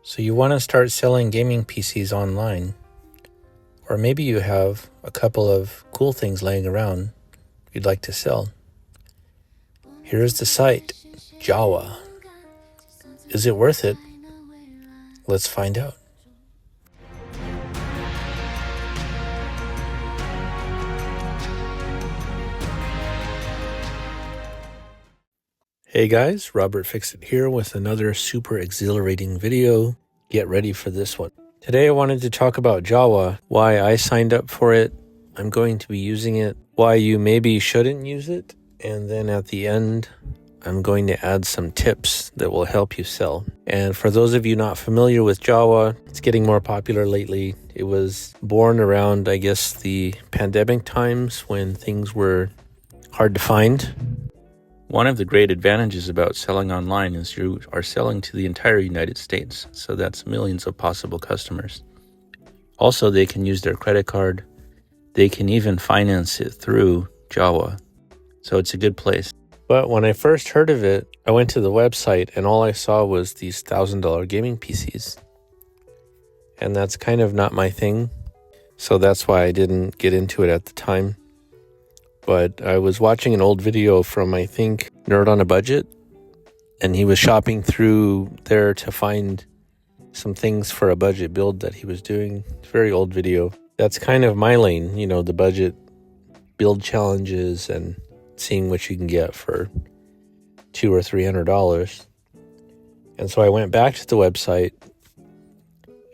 So you want to start selling gaming PCs online, or maybe you have a couple of cool things laying around you'd like to sell. Here's the site, Jawa. Is it worth it? Let's find out. Hey guys, Robert Fixit here with another super exhilarating video. Get ready for this one. Today I wanted to talk about Jawa, why I signed up for it, I'm going to be using it, why you maybe shouldn't use it, and then at the end I'm going to add some tips that will help you sell. And for those of you not familiar with Jawa, it's getting more popular lately. It was born around, I guess, the pandemic times when things were hard to find. One of the great advantages about selling online is you are selling to the entire United States, so that's millions of possible customers. Also, they can use their credit card. They can even finance it through Jawa, so it's a good place. But when I first heard of it, I went to the website and all I saw was these $1,000 gaming PCs. And that's kind of not my thing, so that's why I didn't get into it at the time. But I was watching an old video from, I think, Nerd on a Budget, and he was shopping through there to find some things for a budget build that he was doing. It's a very old video. That's kind of my lane, you know, the budget build challenges and seeing what you can get for $200 or $300. And so I went back to the website,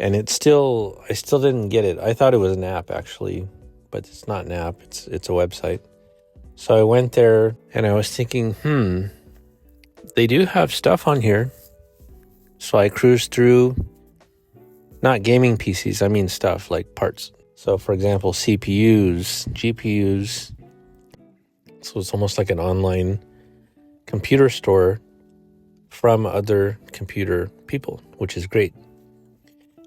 and I still didn't get it. I thought it was an app, actually, but it's not an app. It's a website. So I went there and I was thinking, they do have stuff on here. So I cruised through, not gaming PCs, I mean stuff like parts. So for example, CPUs, GPUs. So it's almost like an online computer store from other computer people, which is great.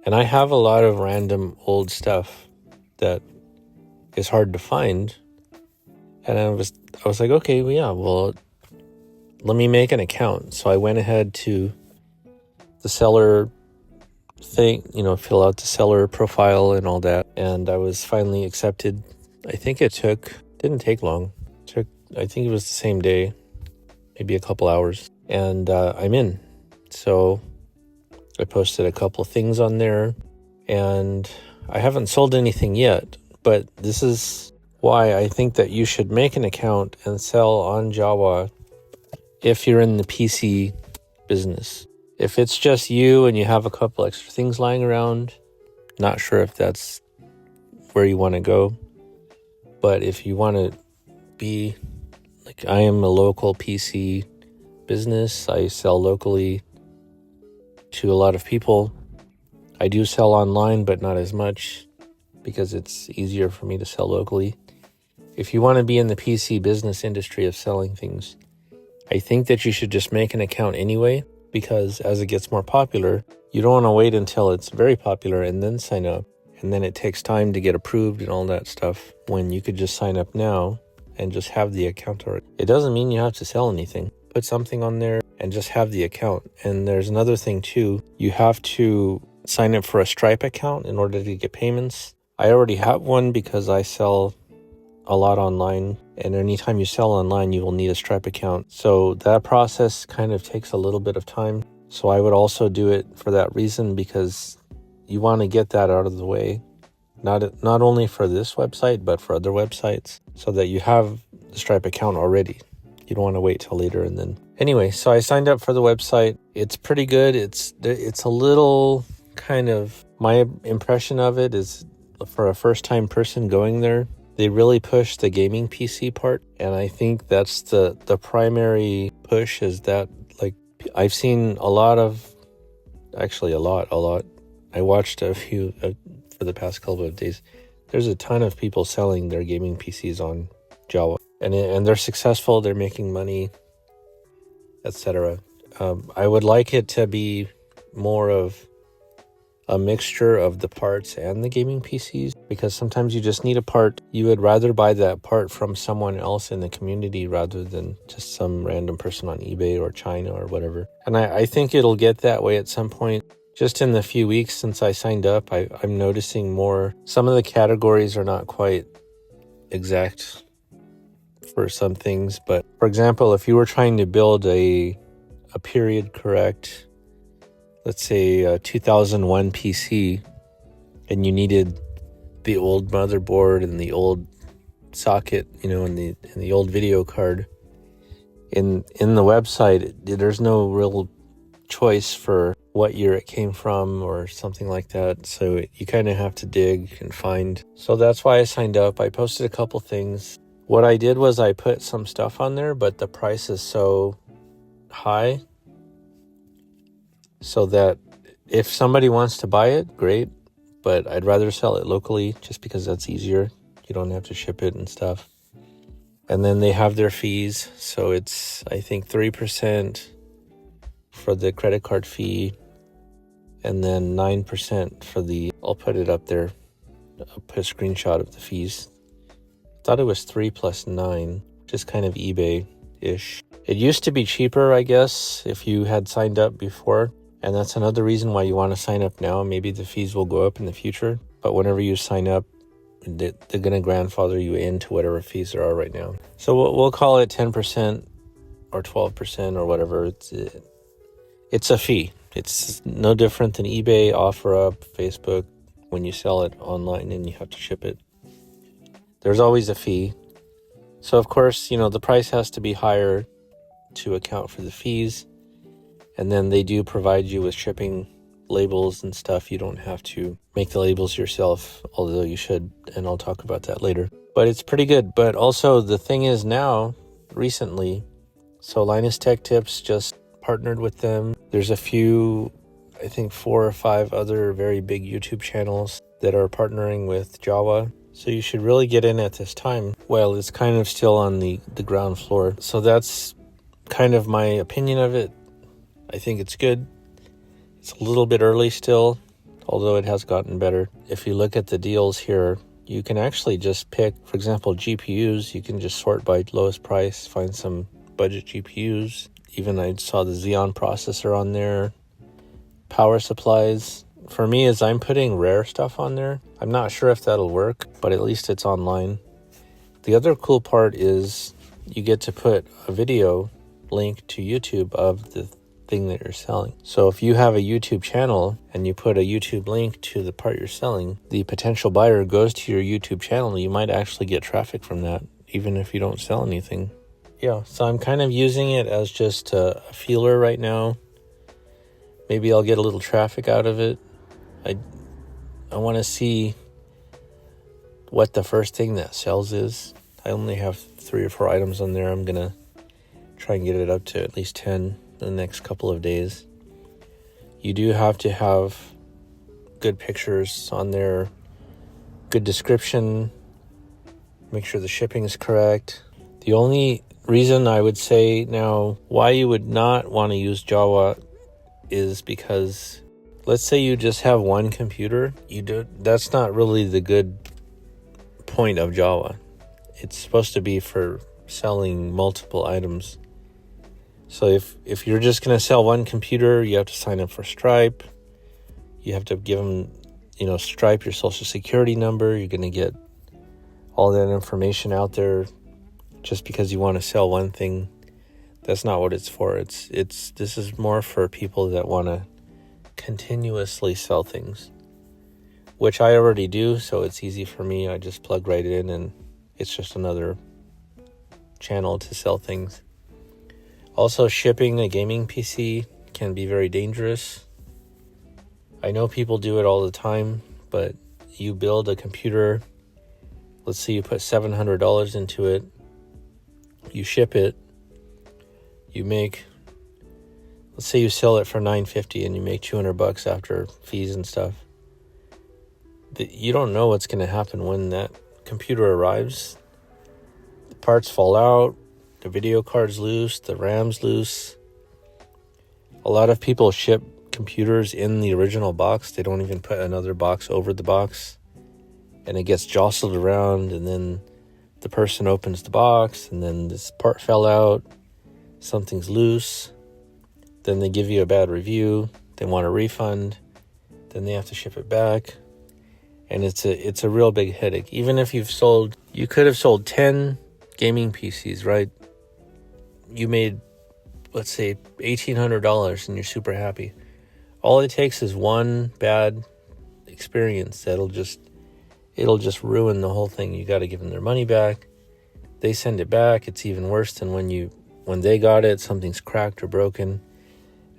And I have a lot of random old stuff that is hard to find. And I was like, okay, well, let me make an account. So I went ahead to the seller thing, fill out the seller profile and all that. And I was finally accepted. I think didn't take long. I think it was the same day, maybe a couple hours. And I'm in. So I posted a couple of things on there. And I haven't sold anything yet. But this is why I think that you should make an account and sell on Jawa if you're in the PC business. If it's just you and you have a couple extra things lying around, not sure if that's where you want to go. But if you want to be, like, I am a local PC business. I sell locally to a lot of people. I do sell online, but not as much because it's easier for me to sell locally. If you want to be in the PC business industry of selling things, I think that you should just make an account anyway, because as it gets more popular, you don't want to wait until it's very popular and then sign up. And then it takes time to get approved and all that stuff, when you could just sign up now and just have the account already. It doesn't mean you have to sell anything. Put something on there and just have the account. And there's another thing too. You have to sign up for a Stripe account in order to get payments. I already have one because I sell a lot online, and anytime you sell online you will need a Stripe account, so that process kind of takes a little bit of time. So I would also do it for that reason, because you want to get that out of the way, not only for this website but for other websites, so that you have the Stripe account already. You don't want to wait till later. And then anyway, so I signed up for the website. It's pretty good. It's a little kind of, my impression of it is, for a first-time person going there, they really push the gaming PC part, and I think that's the primary push, is that, like, I've seen a lot. I watched a few for the past couple of days. There's a ton of people selling their gaming PCs on Jawa, and they're successful. They're making money, etc. I would like it to be more of a mixture of the parts and the gaming PCs, because sometimes you just need a part. You would rather buy that part from someone else in the community rather than just some random person on eBay or China or whatever. And I think it'll get that way at some point. Just in the few weeks since I signed up, I'm noticing more. Some of the categories are not quite exact for some things, but for example, if you were trying to build a period correct, let's say a 2001 PC, and you needed the old motherboard and the old socket, and the old video card, in the website, there's no real choice for what year it came from or something like that. So you kind of have to dig and find. So that's why I signed up. I posted a couple things. What I did was I put some stuff on there, but the price is so high so that if somebody wants to buy it, great. But I'd rather sell it locally just because that's easier. You don't have to ship it and stuff. And then they have their fees. So it's, I think, 3% for the credit card fee, and then 9% for I'll put it up there. I'll put a screenshot of the fees. I thought it was 3 plus 9, which is kind of eBay-ish. It used to be cheaper, I guess, if you had signed up before. And that's another reason why you want to sign up now. Maybe the fees will go up in the future. But whenever you sign up, they're going to grandfather you into whatever fees there are right now. So we'll call it 10% or 12% or whatever. It's a fee. It's no different than eBay, OfferUp, Facebook, when you sell it online and you have to ship it. There's always a fee. So, of course, the price has to be higher to account for the fees. And then they do provide you with shipping labels and stuff. You don't have to make the labels yourself, although you should, and I'll talk about that later. But it's pretty good. But also the thing is now, recently, so Linus Tech Tips just partnered with them. There's a few, I think 4 or 5 other very big YouTube channels that are partnering with Jawa. So you should really get in at this time while it's kind of still on the ground floor. So that's kind of my opinion of it. I think it's good. It's a little bit early still, although it has gotten better. If you look at the deals here, you can actually just pick, for example, GPUs. You can just sort by lowest price, find some budget GPUs. Even I saw the Xeon processor on there. Power supplies. For me, as I'm putting rare stuff on there, I'm not sure if that'll work, but at least it's online. The other cool part is you get to put a video link to YouTube of the thing that you're selling. So if you have a YouTube channel and you put a YouTube link to the part you're selling, the potential buyer goes to your YouTube channel. You might actually get traffic from that, even if you don't sell anything. Yeah, so I'm kind of using it as just a feeler right now. Maybe I'll get a little traffic out of it. I want to see what the first thing that sells is. I only have 3 or 4 items on there. I'm going to try and get it up to at least 10 in the next couple of days. You do have to have good pictures on there, good description, make sure the shipping is correct. The only reason I would say now why you would not want to use Jawa is because let's say you just have one computer. That's not really the good point of Jawa. It's supposed to be for selling multiple items. So if you're just going to sell one computer, you have to sign up for Stripe. You have to give them, Stripe, your social security number. You're going to get all that information out there just because you want to sell one thing. That's not what it's for. This is more for people that want to continuously sell things, which I already do, so it's easy for me. I just plug right in and it's just another channel to sell things. Also, shipping a gaming PC can be very dangerous. I know people do it all the time, but you build a computer, let's say you put $700 into it, you ship it, let's say you sell it for $950 and you make $200 after fees and stuff. You don't know what's going to happen when that computer arrives. The parts fall out, the video card's loose, the RAM's loose. A lot of people ship computers in the original box. They don't even put another box over the box. And it gets jostled around, and then the person opens the box, and then this part fell out. Something's loose. Then they give you a bad review. They want a refund. then they have to ship it back. And it's a real big headache. Even if you could have sold 10 gaming PCs, right? You made, let's say, $1,800 and you're super happy. All it takes is one bad experience it'll just ruin the whole thing. You got to give them their money back. They send it back. It's even worse than when they got it, something's cracked or broken.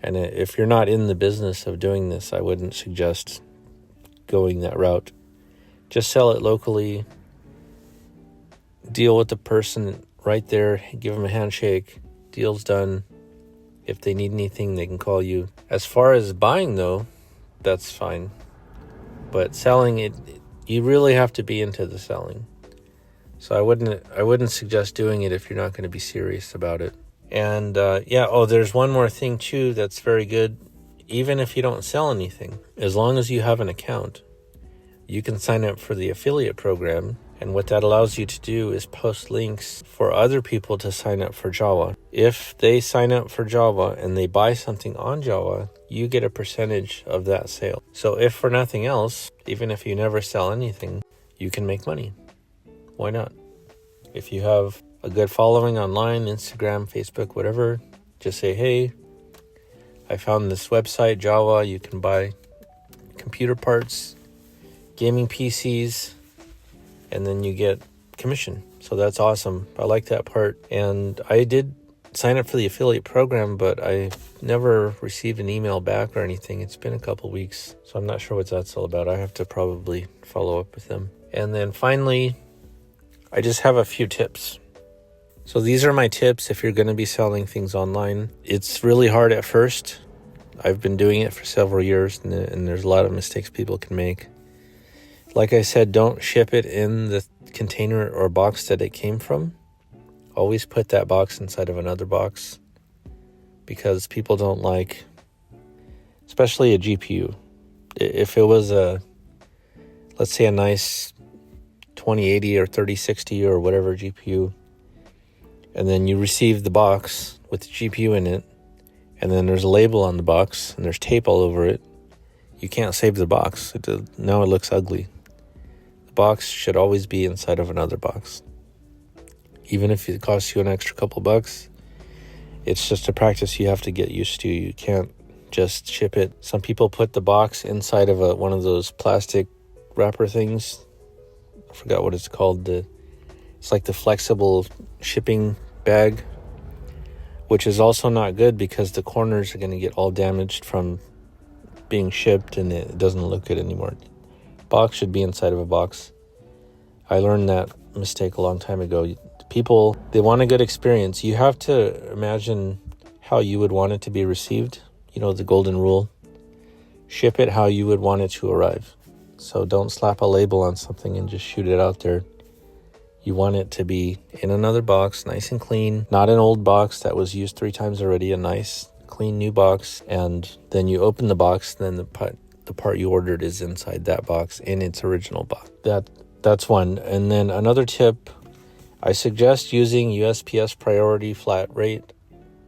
And if you're not in the business of doing this, I wouldn't suggest going that route. Just sell it locally. Deal with the person right there. Give them a handshake. Deal's done. If they need anything, they can call you. As far as buying, though, that's fine. But selling it, you really have to be into the selling. So I wouldn't suggest doing it if you're not going to be serious about it. And there's one more thing too that's very good. Even if you don't sell anything, as long as you have an account, you can sign up for the affiliate program. And what that allows you to do is post links for other people to sign up for Jawa. If they sign up for Jawa and they buy something on Jawa, you get a percentage of that sale. So if for nothing else, even if you never sell anything, you can make money. Why not? If you have a good following online, Instagram, Facebook, whatever, just say, hey, I found this website, Jawa. You can buy computer parts, gaming PCs, and then you get commission. So that's awesome. I like that part. And I did sign up for the affiliate program, but I never received an email back or anything. It's been a couple weeks, so I'm not sure what that's all about. I have to probably follow up with them. And then finally, I just have a few tips. So these are my tips if you're going to be selling things online. It's really hard at first. I've been doing it for several years, and there's a lot of mistakes people can make. Like I said, don't ship it in the container or box that it came from. Always put that box inside of another box, because people don't like, especially a GPU. If it was let's say a nice 2080 or 3060 or whatever GPU, and then you receive the box with the GPU in it, and then there's a label on the box and there's tape all over it, you can't save the box. Now it looks ugly. The box should always be inside of another box. Even if it costs you an extra couple bucks, it's just a practice you have to get used to. You can't just ship it. Some people put the box inside of one of those plastic wrapper things. I forgot what it's called. It's like the flexible shipping bag, which is also not good because the corners are going to get all damaged from being shipped, and it doesn't look good anymore. Box should be inside of a box. I learned that mistake a long time ago. People, they want a good experience. You have to imagine how you would want it to be received. You know, the golden rule. Ship it how you would want it to arrive. So don't slap a label on something and just shoot it out there. You want it to be in another box, nice and clean. Not an old box that was used 3 times already. A nice, clean new box. And then you open the box, and then the part you ordered is inside that box in its original box. That's one. And then another tip, I suggest using USPS priority flat rate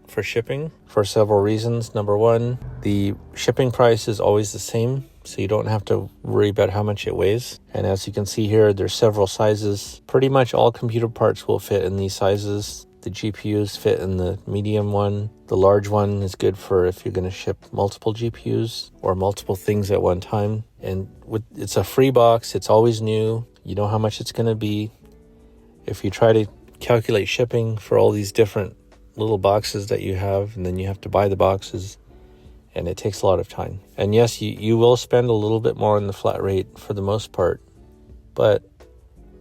for shipping for several reasons. Number one, the shipping price is always the same, so you don't have to worry about how much it weighs. And as you can see here, there's several sizes. Pretty much all computer parts will fit in these sizes. The GPUs fit in the medium one. The large one is good for if you're going to ship multiple GPUs or multiple things at one time. And it's a free box. It's always new. You know how much it's going to be. If you try to calculate shipping for all these different little boxes that you have, and then you have to buy the boxes, and it takes a lot of time. And yes, you will spend a little bit more on the flat rate for the most part, but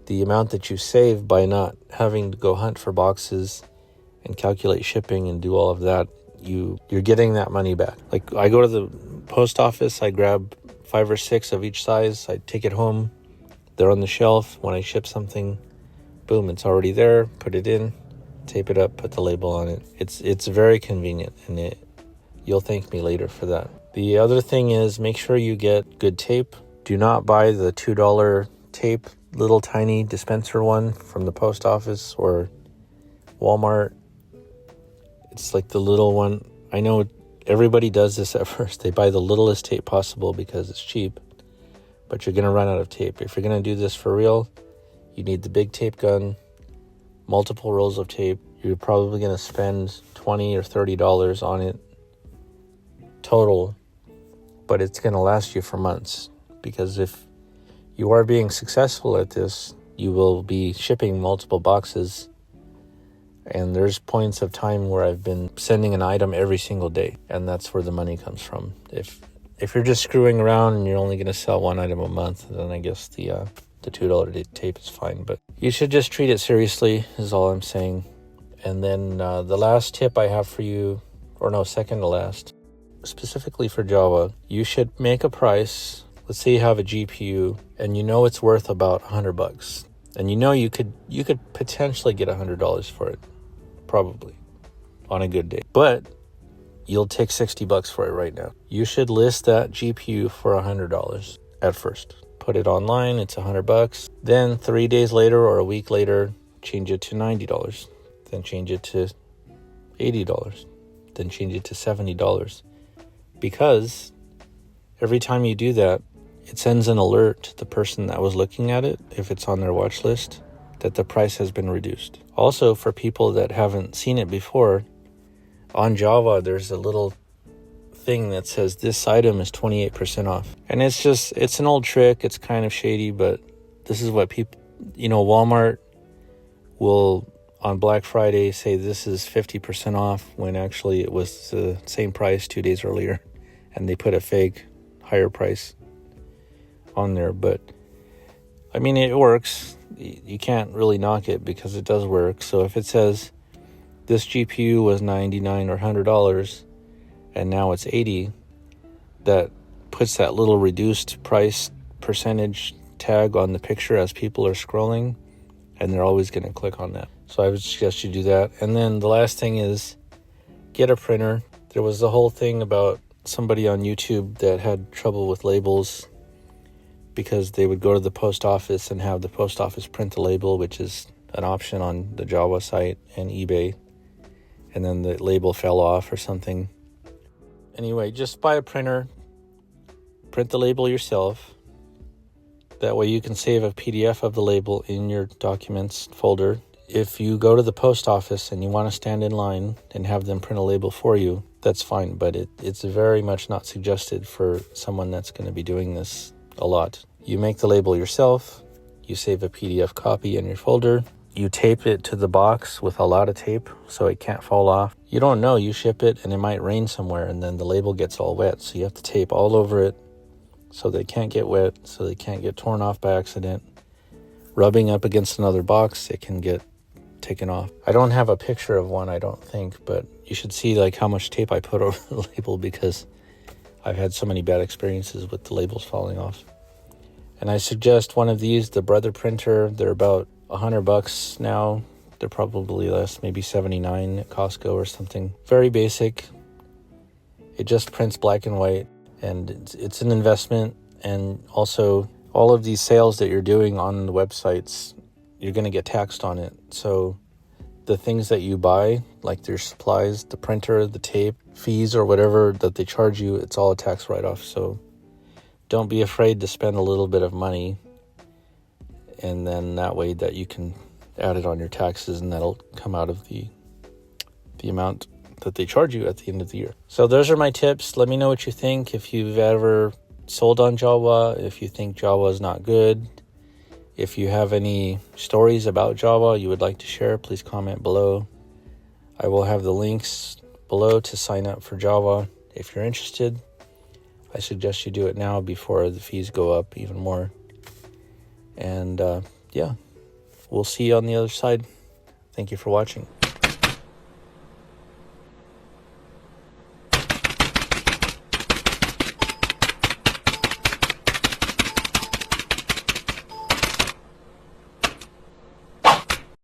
the amount that you save by not having to go hunt for boxes and calculate shipping and do all of that, you're getting that money back. Like, I go to the post office, I grab 5 or 6 of each size, I take it home, they're on the shelf. When I ship something, boom, it's already there, put it in, tape it up, put the label on it. It's very convenient, and you'll thank me later for that. The other thing is, make sure you get good tape. Do not buy the $2 tape, little tiny dispenser one from the post office or Walmart. It's like the little one. I know Everybody does this at first. They buy the littlest tape possible because it's cheap, but you're going to run out of tape. If you're going to do this for real, you need the big tape gun, multiple rolls of tape. You're probably going to spend $20 or $30 on it total, but it's going to last you for months, because if you are being successful at this, you will be shipping multiple boxes. And there's points of time where I've been sending an item every single day, and that's where the money comes from. If you're just screwing around and you're only going to sell one item a month, then I guess the $2 tape is fine. But you should just treat it seriously, is all I'm saying. And then the last tip I have for you, or no, second to last, specifically for Jawa, you should make a price. Let's say you have a GPU and you know it's worth about $100, and you know you could potentially get $100 for it, probably, on a good day. But you'll take $60 for it right now. You should list that GPU for $100 at first. Put it online, it's $100. Then 3 days later or a week later, change it to $90. Then change it to $80. Then change it to $70. Because every time you do that, it sends an alert to the person that was looking at it, if it's on their watch list, that the price has been reduced. Also, for people that haven't seen it before, on Jawa, there's a little thing that says this item is 28% off. And it's an old trick. It's kind of shady, but this is what people, Walmart will, on Black Friday, say this is 50% off when actually it was the same price 2 days earlier. And they put a fake higher price on there. But I mean, it works. You can't really knock it because it does work. So if it says this GPU was $99 or $100 and now it's $80, that puts that little reduced price percentage tag on the picture as people are scrolling, and they're always going to click on that. So I would suggest you do that. And then the last thing is get a printer. There was the whole thing about somebody on YouTube that had trouble with labels because they would go to the post office and have the post office print the label, which is an option on the Jawa site and eBay, and then the label fell off or something. Anyway, just buy a printer, print the label yourself. That way you can save a PDF of the label in your documents folder. If you go to the post office and you want to stand in line and have them print a label for you, that's fine, but it's very much not suggested for someone that's going to be doing this a lot. You make the label yourself, you save a PDF copy in your folder, you tape it to the box with a lot of tape so it can't fall off. You don't know, you ship it and it might rain somewhere and then the label gets all wet, so you have to tape all over it so they can't get wet, so they can't get torn off by accident. Rubbing up against another box, it can get taken off. I don't have a picture of one, I don't think, but you should see like how much tape I put over the label because I've had so many bad experiences with the labels falling off. And I suggest one of these, the Brother printer. They're about $100 now. They're probably less, maybe $79 at Costco or something. Very basic. It just prints black and white, and it's an investment. And also, all of these sales that you're doing on the websites, you're going to get taxed on it. So the things that you buy, like their supplies, the printer, the tape, fees or whatever that they charge you, it's all a tax write-off. So don't be afraid to spend a little bit of money, and then that way that you can add it on your taxes, and that'll come out of the amount that they charge you at the end of the year. So those are my tips. Let me know what you think. If you've ever sold on Jawa, if you think Jawa is not good, if you have any stories about Jawa you would like to share, please comment below. I will have the links below to sign up for Jawa. If you're interested, I suggest you do it now before the fees go up even more. And yeah, we'll see you on the other side. Thank you for watching.